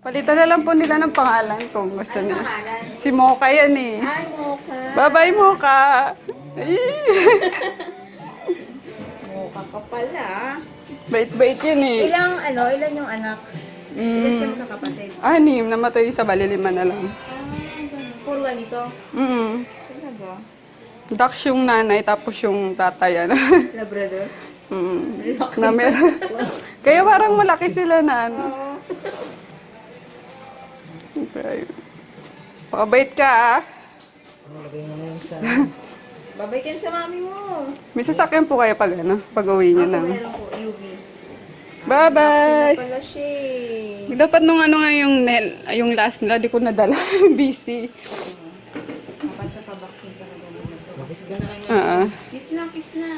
Palitan na lang po nila ng pangalan kung gusto Ano nila. pangalan? Si Mocha yan eh. Ay, Mocha. Bye-bye, Mocha. Ay. Mocha ka pala. Bait-bait yan eh. Ilan yung anak? Ilan ka magkakapatid? 6, namatay sa bali 5 na lang. Ganun. Puro ganito? Talaga? Daks yung nanay, tapos yung tatay. Ano? Labrador? Kaya parang malaki sila na ano. Oo. Okay. Pakabait ka ah. Babay ka sa mami mo. May sasakyan po kayo pag ano, pag uwi nyo Ako na. meron po, UV. Bye-bye! Sino pala siya eh. Dapat nung ano nga yung last nila, di ko nadala. Busy. Dapat sa pabaksin ka na ganun. Kiss na, kiss na.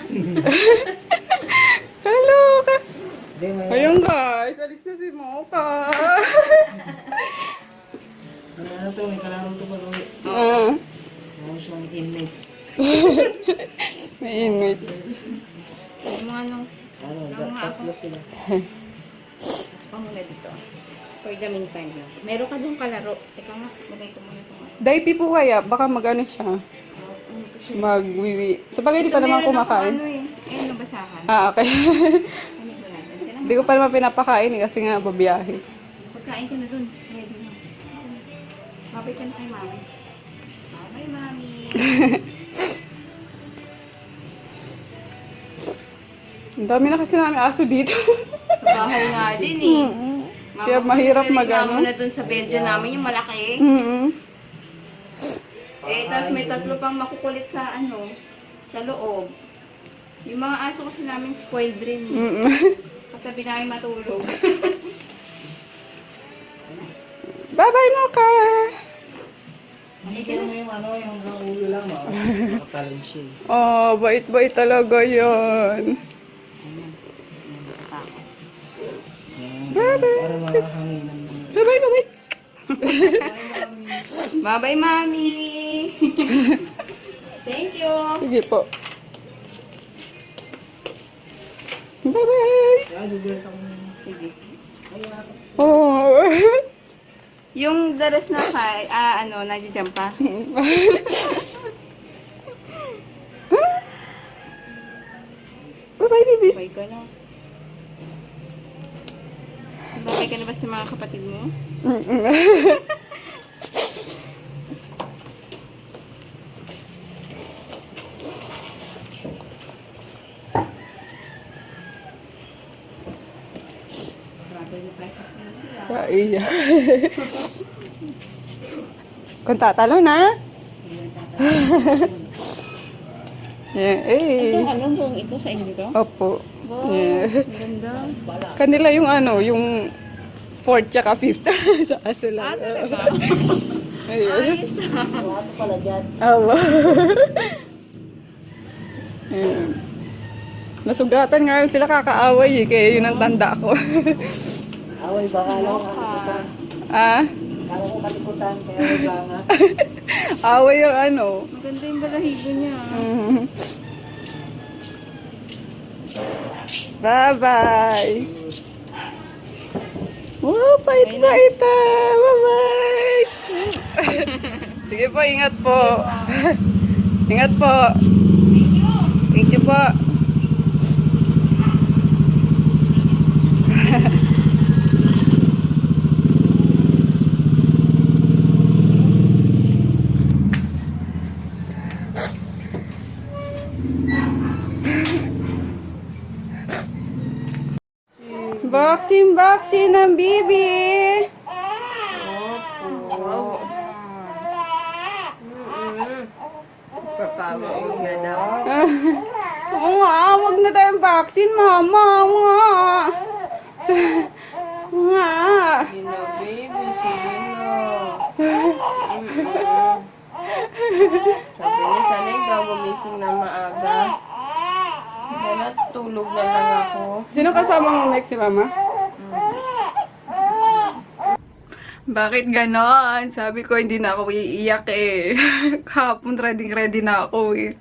Hello! Ayun guys, alis na si Mocha. Ano to, may kalaro to pag-uwi. Ano siyang inmate. May inmate. Yung mga nung, Ano, tatlo sila. mas pa muna dito. For the meantime lang. Meron ka dong kalaro. Teka nga, lagay ko muna ito nga. Daipi po kaya, baka mag-ano siya. Ano po siya? Magwiwi. Sa bagay, di pa naman Meron ako kumakain. ano eh. Ayun, nabasahan. Okay. Ano ko natin? Ito na. Hindi ko pa naman pinapakain eh, kasi nga babiyahe. Pagkain ka na dun. Ready na. Babay ka na kay mami. Bye, mami. Ang dami na kasi namin aso dito. Sa bahay nga din eh. Kaya mahirap Reklamo mag-ano. na dun sa bedyo namin, yung malaki. Eh, tapos may 3 pang makukulit sa ano, sa loob. Yung mga aso kasi namin spoiled rin eh. Katabi namin matulog. Bye-bye, Mocha! Sige mo yung ano, yung ulo lang, makatalon siya eh. Oh, bait-bait talaga yun. Para makahanginan mo. Bye-bye, bye-bye. Bye-bye, mami! Thank you! Sige po. Bye-bye! Kaya, dubulat ako ng... Sige. Oh. Yung the rest na kay, nandiyan pa. Bye-bye, baby. Bye ka na. Bye ka na ba sa mga kapatid mo? Grabe yung practice na sila. Kaiyak. Kung tatalo na. Yeah, eh. Ano bang ito sa inyo dito? Opo. Wow, Yeah. ganda. Kanila yung ano, yung 4th tsaka 5th sa aso lang. Talaga? Ayun. Ayos ah. Ano pala dyan? Awa. Ayun. Nasugatan nga sila kakaaway eh, kaya yun ang tanda ko. Away, baka lang katikutan. Ah? Kala ko katikutan, kaya naglangas. Away yung ano. Maganda yung balahibo niya. Bye-bye. Wow, pait-pait ah. Bye-bye. Sige po, ingat po. Ingat po. Thank you po. Boxing ng bibi. Wow. Papawa niya daw. Oo nga, wag na tayong vaccine, mama. Oo nga. Oo nga. Sino, baby? Sino? Sabi niya, sana ikaw gumising na maaga. Sana tulog na lang ako. Sino kasama mo next, si mama? Bakit ganon? Sabi ko, hindi na ako iiyak eh. Kahapon, ready na ako eh.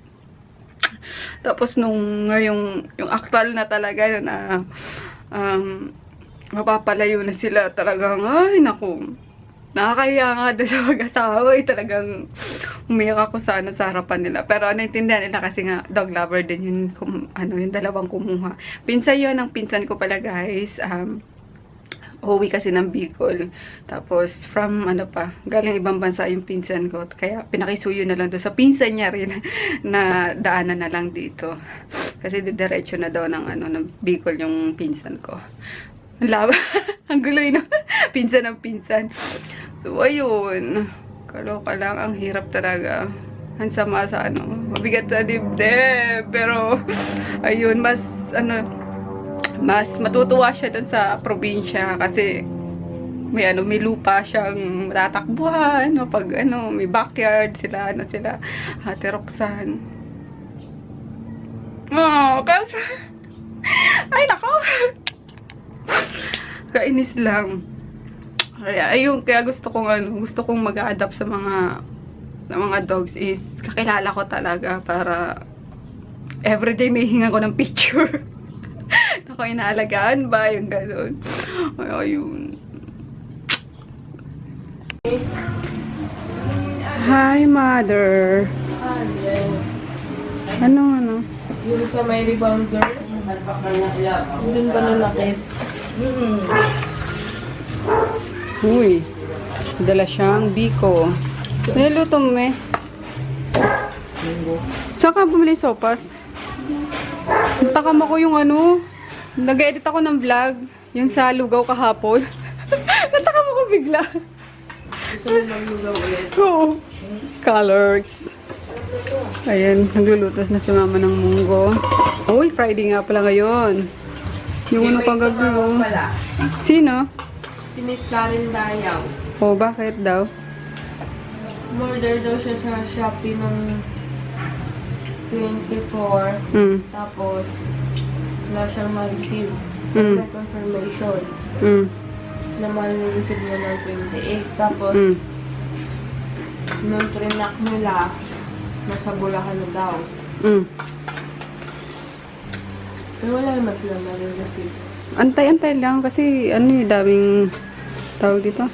Tapos nung ngayong, yung actual na talaga na mapapalayo na sila. Talagang, ay, naku. Nakakahiya nga doon sa mag-asawa. Talagang umiyak ako sa, sa harapan nila. Pero naintindihan nila kasi nga dog lover din yun, yung dalawang kumuha. Pinsan yun ang pinsan ko pala, guys. Uwi kasi ng Bicol. Tapos, from, galing ibang bansa yung pinsan ko. Kaya, pinakisuyo na lang doon sa pinsan niya rin na daanan na lang dito. Kasi, diretso na daw ng Bicol yung pinsan ko. Ang laba. Ang guloy na. Pinsan ng pinsan. So, ayun. Kaloka lang. Ang hirap talaga. Ang sama sa mabigat sa dibdib. Pero, ayun, mas matutuwa siya dun sa probinsya kasi may lupa siyang tatakbuhan pag may backyard sila Ate Roxanne. Kasi ay nako. Kainis lang. Kaya gusto kong mag-a-adapt sa mga dogs is kakilala ko talaga para everyday may hinga ko ng picture. Ako inaalagaan ba? Yung gano'n. Ayun. Hi, mother. Ano? Yung sa may rebounder. Doon ba nalakit? Uy. Dala siyang biko. Niluto mo eh. Saan ka bumili sopas? Natakam ako yung nag-edit ako ng vlog, yung sa lugaw kahapon. Natakam ako bigla. Gusto mo maglugaw ulit? Oo. Colors. Ayan, naglulutos na si mama ng munggo. Uy, Friday nga pala ngayon. Yung kagabi oh. Sino? Si Miss Karen Dayaw. Oh, bakit daw? Murder daw siya sa Shopee ng 24. Tapos, wala siyang ma-receive. May confirmation na ma-receive niya ng 28. Tapos, nung trinak nila, nasa Bulacan na daw. Pero wala naman sila ma-receive. Antay-antay lang kasi daming tawag dito.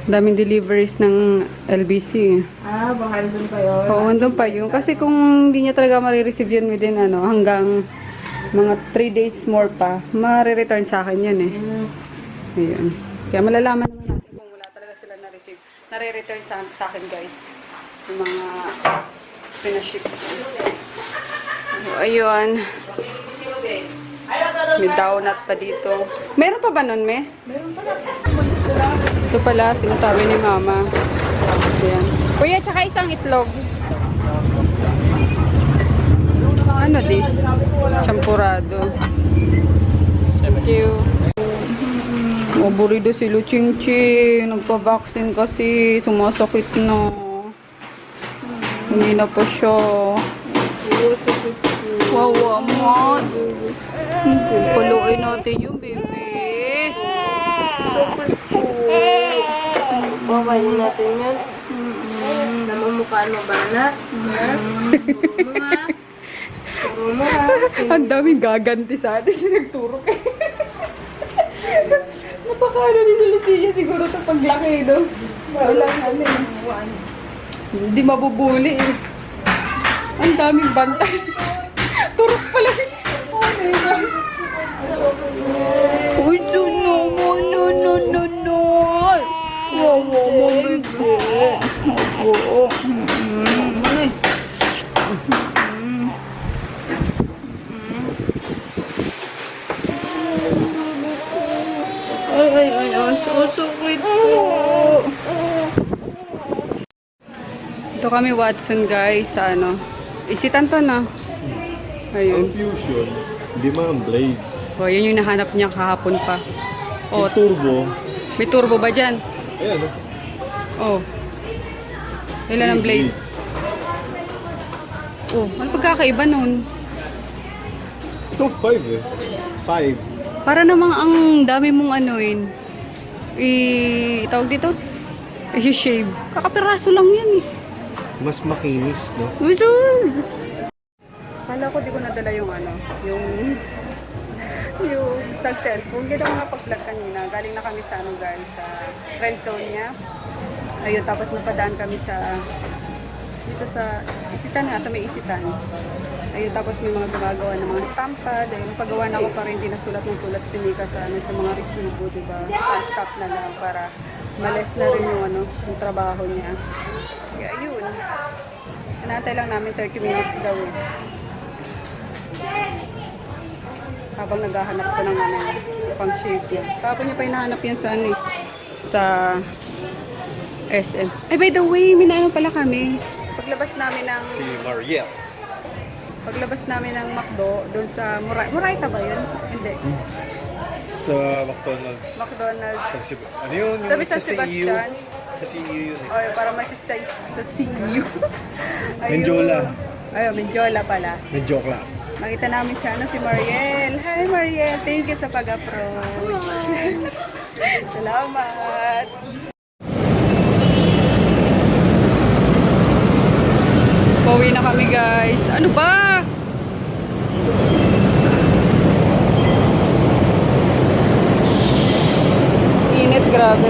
Daming deliveries ng LBC. Baka nandun pa yun? Oo, nandun pa yun. Kasi kung hindi niya talaga marireceive yun within hanggang mga 3 days more pa, marireturn sa akin yun eh. Ayun. Kaya malalaman naman natin kung wala talaga sila na-receive. Nare-return sa akin, guys. Yung mga pinaship. Ayun. May donut pa dito. Meron pa ba nun, me? Meron pala. Ito pala, sinasabi ni mama. Ayan. Kuya, tsaka isang itlog. Ano this? Champurado. Thank you. Maburido si Luchingching. Nagpa-vaccine kasi. Sumasakit na. Hindi na pa siya. Wawa mo. Paluin natin yung baby. Bawain natin yun. Namamukhaan mo ba na? Turo mo ha. Ang daming gaganti sa atin. Sinagturo kayo. Napakaano ni Lucia siguro sa paglaki, no? Wala namin. Hindi mabubuli eh. Ang daming bantay. Turok pala. Oh my God. Uy, no. Wow, baby. Oo. Ay, susukit po. Ito kami Watson, guys, sa isitan to na. Ayun. Confusion, hindi man blades. O, yun yung nahanap niya kahapon pa. O, Yung turbo, may turbo ba dyan? ayan O. Ilan ang blades? O, ano pagkakaiba nun? Ito 5 eh. 5. Para namang ang dami mong tawag dito? I-shave. Kakapiraso lang yan eh. Mas makinis, no? Usus! Kala ko di ko nadala yung yung sa cellphone. Hindi ako nakapag-vlog kanina. Galing na kami sa ano guys, sa friend zone niya. Ayun, tapos napadaan kami sa dito sa Isitan nga, sa may Isitan. Ayun, tapos may mga gumagawa ng mga stampad. Ayun, paggawa na ako para hindi nasulat ng sulat si Mika sa, ano, sa mga resibo, diba? Stop na lang para malis na rin yung, ano, yung trabaho niya. Kaya ayun. Anatay lang namin 30 minutes daw eh. Habang naghahanap ko ng ano, pang shape yan. Tapos niya pa hinahanap yan sa ano eh, sa SM. Ay, by the way, minaano pala kami. Paglabas namin ng Si Mariel. paglabas namin ng McDo doon sa Murayta ba yun? Hindi. Sa McDonald's. McDonald's. Ano yun? Sabi sa CEU? Sebastian. Sa CEU yun eh. O, para masisay sa CU. Menjola. Ayun, Menjola pala. Medyo lang. Makita namin siya, ano, si Mariel. Hi, Mariel. Thank you sa pag-approach. Salamat. Pauwi na kami, guys. Ano ba? Init, grabe.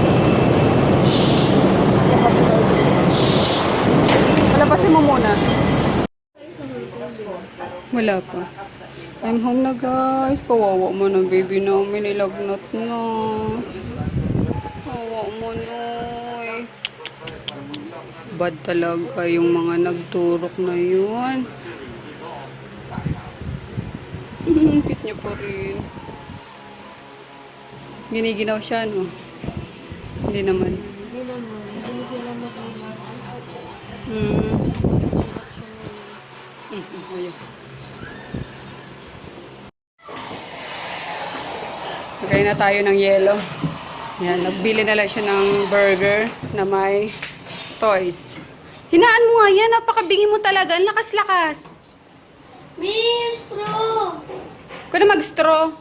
Palapasin mo muna. Wala pa. I'm home na, guys. Kawawa mo na, baby namin. Nilagnat na. Kawawa mo na. Bad talaga yung mga nagturok na yun. Cute niya pa rin. Giniginaw siya, no? Hindi naman. Hindi naman. Hindi sila mag-iwan. Ayun. Magay na tayo ng yelo. Yan, nagbili na lang siya ng burger na may toys. Hinaan mo nga yan, napakabingi mo talaga. Ang lakas-lakas. May straw! Kung na mag-straw.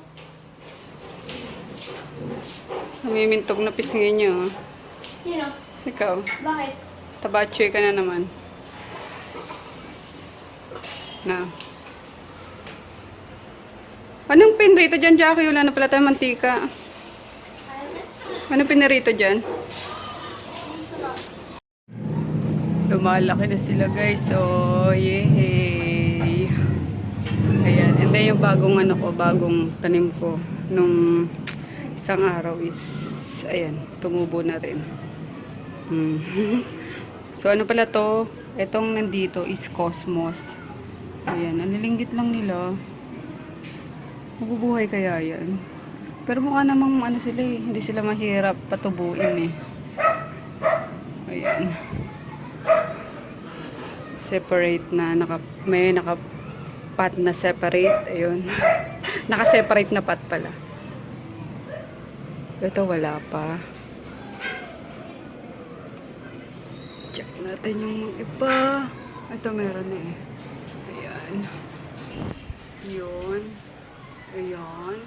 Namimintog na pisngi niya. Oh. Sino? Ikaw, Bakit? tabachoy ka na naman. Na. Anong pinrito dyan, Jackie? Wala na pala tayong mantika. Anong pinrito dyan? Lumalaki na sila, guys. So, yay! Ayan. And then yung bagong ano ko, bagong tanim ko nung isang araw is, ayan, tumubo na rin. So, ano pala to? Itong nandito is Cosmos. Ayan, nanilinggit lang nila. Mabubuhay kaya yan? Pero mukha namang ano sila eh, hindi sila mahirap patubuin eh. Ayan. Separate na, may naka-pot na separate. Ayun. Naka-separate na pot pala. Ito wala pa. Check natin yung iba. Ito meron na eh. Ayan. Yun. Ayan.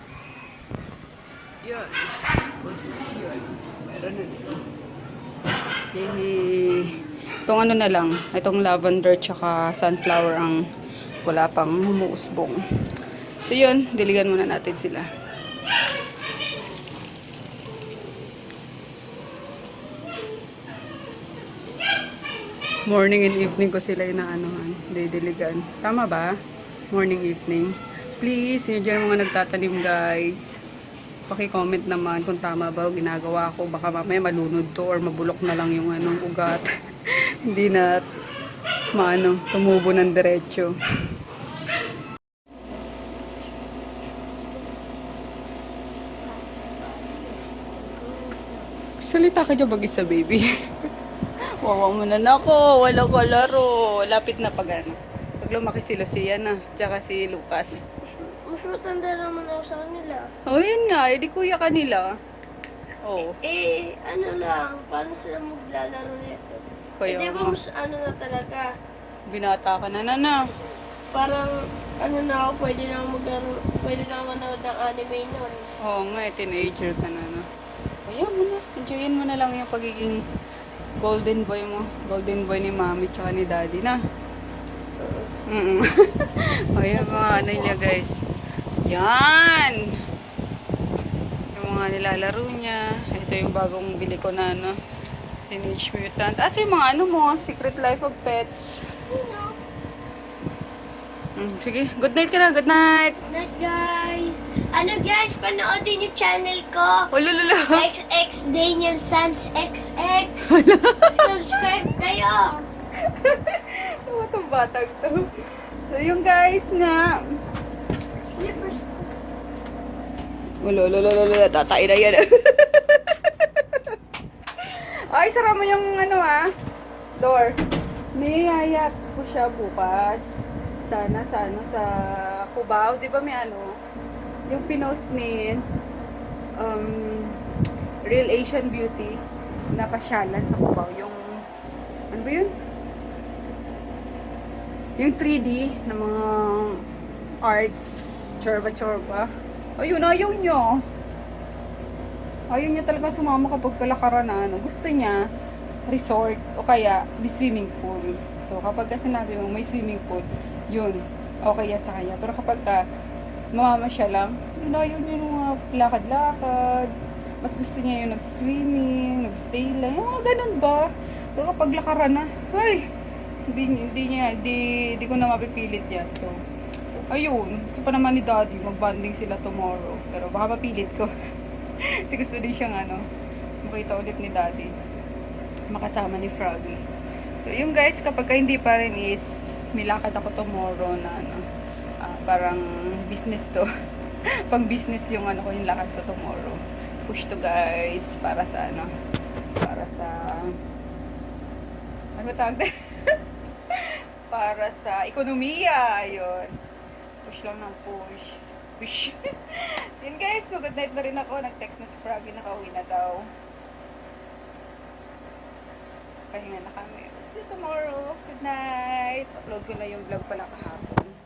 Yan. Tapos yun. Meron na dito. Yay. Itong ano na lang. Itong lavender tsaka sunflower ang wala pang humuusbong. So yun. Diligan muna natin sila. Morning and evening ko sila inaanuhan. Didiligan. Tama ba? Morning, evening. Please, yun dyan mga nagtatanim, guys. Paki-comment naman kung tama ba o ginagawa ko. Baka mamaya malunod to or mabulok na lang yung anong ugat. Hindi na tumubo ng diretsyo. Salita ka dyan mag-isa, baby. Wawa mo na ako. Walang kalaro. Lapit na pag ano. Pag lumaki si Lucia na. Tsaka si Lucas. Mas matanda naman ako sa kanila. Oh, yun nga. Eh, di kuya kanila. Oh. Eh, ano lang, paano sila maglalaro nito? Kaya Eh, di ba nga. mas ano na talaga? Binata ka na, Nana. Parang, ano na ako, pwede na ako maglaro, pwede na ako manood ng anime nun. Oo nga, teenager ka na, no? Kaya mo na. Enjoyin mo na lang yung pagiging golden boy mo. Golden boy ni mami tsaka ni daddy na. Ayan mga ano niya, guys. Yan! mga nilalaro niya. Ito yung bagong bili ko na ano, Teenage Mutant. Yung mga ano mo, Secret Life of Pets. Sige, good night ka na, good night. Night, guys. Ano guys, panoodin yung channel ko. Ululula. XX Daniel Sans XX. Subscribe kayo. Ano itong batang to? So yung guys nga, Slippers. ululululula, tatay na yan. Ay, sara mo yung ano door. Niyayap ko siya bukas. Sana sa ano, sa Cubao. Di ba may ano, yung pinost ni Real Asian Beauty na pasyalan sa Cubao. Yung, ano ba yun? Yung 3D na mga arts, chorba-chorba. Ayun, ayaw nyo. Ayaw niya talaga sumama kapag kalakaran na ano. Gusto niya resort o kaya may swimming pool. So kapag ka sinabi mo may swimming pool, yun, okay yan sa kanya. Pero kapag ka mamama siya lang, yun, ayaw niya yung mga lakad-lakad. Mas gusto niya yung nagsiswimming, nagstay lang. Yung mga ganun ba? Pero kapag lakaran na, ay, hindi ko na mapipilit yan. So, ayun, gusto pa naman ni Daddy, mag-bonding sila tomorrow. Pero baka mapilit ko. Kasi gusto din siyang ano, makita ulit ni Daddy. Makasama ni Froggy. So, yung guys, kapag hindi pa rin is, milakad ako tomorrow na ano, parang business to. Pang business yung ano ko, yung lakad ko tomorrow. Push to guys, para sa ano, para sa, ano ba tawag na? Para sa ekonomiya, ayun. Push lang ng push. Push. Yun guys, good night na rin ako. Nag-text na si Froggy, nakauwi na daw. Pahinga na kami. See you tomorrow. Good night. Upload ko na yung vlog pala kahapon.